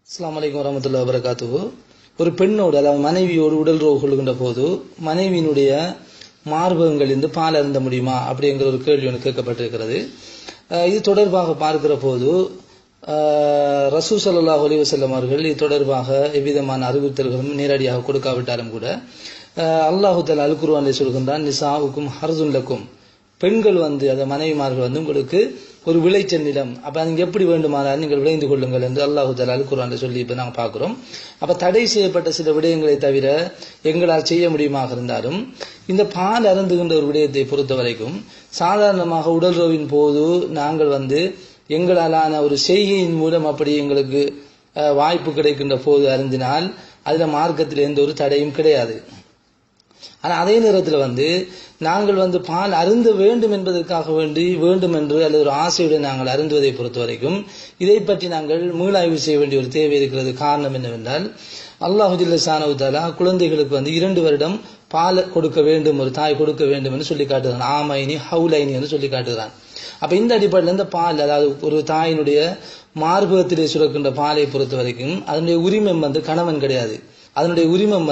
அஸ்ஸலாமு அலைக்கும் வரஹ்மத்துல்லாஹி வபரகாத்துஹு. ஒரு பெண்ணோடு அதாவது மனைவியோடு உடல் உறவு கொள்கின்ற போது மனைவியினுடைய மார்பகங்களிலிருந்து பால் அருந்த முடியுமா அப்படிங்கிற ஒரு கேள்வி ஒன்று கேட்கப்பட்டிருக்கிறது. இது தொடர்பாக பார்க்கிற போது ரசூல் ஸல்லல்லாஹு அலைஹி வஸல்லம் அவர்கள் இது தொடர்பாக எவ்விதமான அறிவுறுத்தல்களும் நேரடியாக கொடுக்காவிட்டாலும் கூட அல்லாஹு தஆலா அல் குர்ஆனில் சொல்கின்றான், நிசாஉக்கும் ஹர்ஸுன் லக்கும், பெண்கள் அந்த மனைவிமார்கள் உங்களுக்கு ஒரு விளைச்சல் நிலம், அப்ப நீங்க எப்படி வேண்டுமானால் நீங்கள் விளைந்து கொள்ளுங்கள் என்று அல்லாஹு தஆலா அல் குர்ஆனில் சொல்லி இப்ப நாங்கள் பார்க்கிறோம். அப்ப தடை செய்யப்பட்ட சில விடயங்களை தவிர எங்களால் செய்ய முடியுமாக இருந்தாலும் இந்த பால் அருந்துகின்ற ஒரு விடயத்தை பொறுத்த வரைக்கும் சாதாரணமாக உடலுறவின் போது நாங்கள் எங்களாலான ஒரு செய்கையின் மூலம் அப்படி எங்களுக்கு வாய்ப்பு கிடைக்கின்ற போது அருந்தினால் அதுல மார்க்கத்தில் எந்த ஒரு தடையும் கிடையாது. ஆனா அதே நேரத்தில் நாங்கள் பால் அருந்த வேண்டும் என்பதற்காக வேண்டும் என்று அல்லது ஒரு ஆசையுடன் நாங்கள் அருந்துவதை பொறுத்த வரைக்கும் இதை பற்றி நாங்கள் மீளாய்வு செய்ய வேண்டிய ஒரு தேவை இருக்கிறது. காரணம் என்னவென்றால் அல்லாஹு ஜல்ல ஷானஹு தஆலா குழந்தைகளுக்கு 2 வருடம் பால் கொடுக்க வேண்டும், ஒரு தாய் கொடுக்க வேண்டும் என்று சொல்லி காட்டுகிறான். ஆமைனி ஹவுலைனி என்று சொல்லி காட்டுகிறான். அப்ப இந்த அடிப்படையில் இந்த பால், அதாவது ஒரு தாயினுடைய மார்பகத்திலே சுரக்கின்ற பாலை பொறுத்த வரைக்கும் அதனுடைய உரிமம் கணவன் கிடையாது, அதனுடைய உரிமம்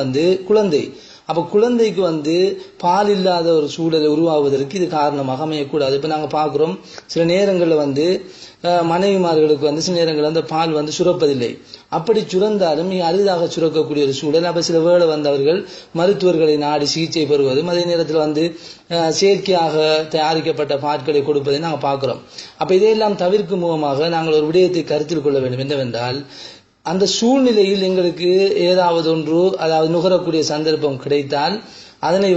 குழந்தை. அப்ப குழந்தைக்கு பால் இல்லாத ஒரு சூழலை உருவாகுவதற்கு இது காரணமாக அமையக்கூடாது. இப்ப நாங்க பாக்குறோம் சில நேரங்கள்ல மனைவிமார்களுக்கு சில நேரங்கள் பால் சுரப்பதில்லை. அப்படி சுரந்தாலும் அரிதாக சுரக்கக்கூடிய ஒரு சூழல். அப்ப சில வேளை அவர்கள் மருத்துவர்களை நாடி சிகிச்சை பெறுவதும் அதே நேரத்தில் செயற்கையாக தயாரிக்கப்பட்ட பாட்களை கொடுப்பதை நாங்க பாக்குறோம். அப்ப இதையெல்லாம் தவிர்க்கும் முகமாக நாங்கள் ஒரு விடயத்தை கருத்தில் கொள்ள வேண்டும். என்னவென்றால், அந்த சூழ்நிலையில் எங்களுக்கு ஏதாவது ஒன்று, அதாவது நுகரக்கூடிய சந்தர்ப்பம் கிடைத்தால் அதனை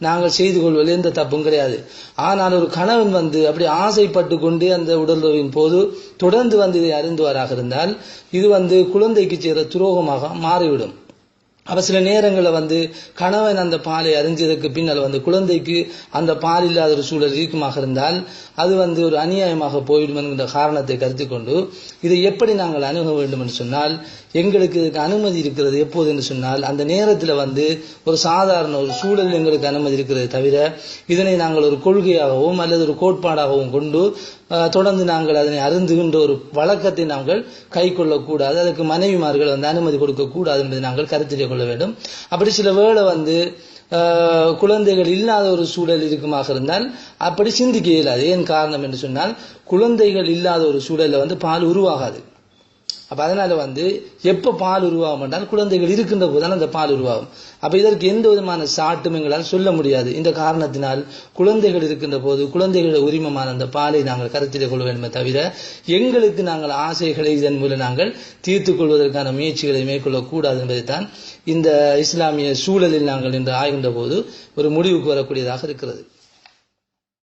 நாங்கள் செய்து கொள்வதில் எந்த தப்பும் கிடையாது. ஆனால் ஒரு கணவன் அப்படி ஆசைப்பட்டு கொண்டு அந்த உடலுறவின் போது தொடர்ந்து இதை அருந்துவாராக இருந்தால் இது குழந்தைக்கு செய்கிற துரோகமாக மாறிவிடும். அப்ப சில நேரங்களில் கணவன் அந்த பாலை அறிஞ்சதற்கு பின்னால் குழந்தைக்கு அந்த பால் இல்லாத ஒரு சூழல் இருக்குமாக இருந்தால் அது ஒரு அநியாயமாக போய்விடும் என்கின்ற காரணத்தை கருத்தில் கொண்டு இதை எப்படி நாங்கள் அணுக வேண்டும் என்று சொன்னால், எங்களுக்கு இதுக்கு அனுமதி இருக்கிறது. எப்போது என்று சொன்னால், அந்த நேரத்தில் ஒரு சாதாரண ஒரு சூழல் எங்களுக்கு அனுமதி இருக்கிறது தவிர இதனை நாங்கள் ஒரு கொள்கையாகவும் அல்லது ஒரு கோட்பாடாகவும் கொண்டு தொடர்ந்து நாங்கள் அதனை அருந்துகின்ற ஒரு வழக்கத்தை நாங்கள் கை கொள்ளக்கூடாது. அதுக்கு மனைவிமார்கள் அனுமதி கொடுக்க கூடாது என்பதை நாங்கள் கருத்தில் கொள்ள வேண்டும். அப்படி சில வேளை குழந்தைகள் இல்லாத ஒரு சூழல் இருக்குமாக இருந்தால் அப்படி சிந்திக்க இயலாது. ஏன் காரணம் என்று சொன்னால், குழந்தைகள் இல்லாத ஒரு சூழல்ல பால் உருவாகாது. அப்ப அதனால எப்ப பால் உருவாகும் என்றால் குழந்தைகள் இருக்கின்ற போதுதான் அந்த பால் உருவாகும். அப்ப இதற்கு எந்த விதமான சாட்டும் எங்களால் சொல்ல முடியாது. இந்த காரணத்தினால் குழந்தைகள் இருக்கின்ற போது குழந்தைகளுடைய உரிமமான அந்த பாலை நாங்கள் கருத்தில் கொள்ள வேண்டுமே தவிர எங்களுக்கு நாங்கள் ஆசைகளை இதன் மூலம் நாங்கள் தீர்த்துக் கொள்வதற்கான முயற்சிகளை மேற்கொள்ளக்கூடாது என்பதைத்தான் இந்த இஸ்லாமிய சூழலில் நாங்கள் இன்று ஆய்கின்ற போது ஒரு முடிவுக்கு வரக்கூடியதாக இருக்கிறது.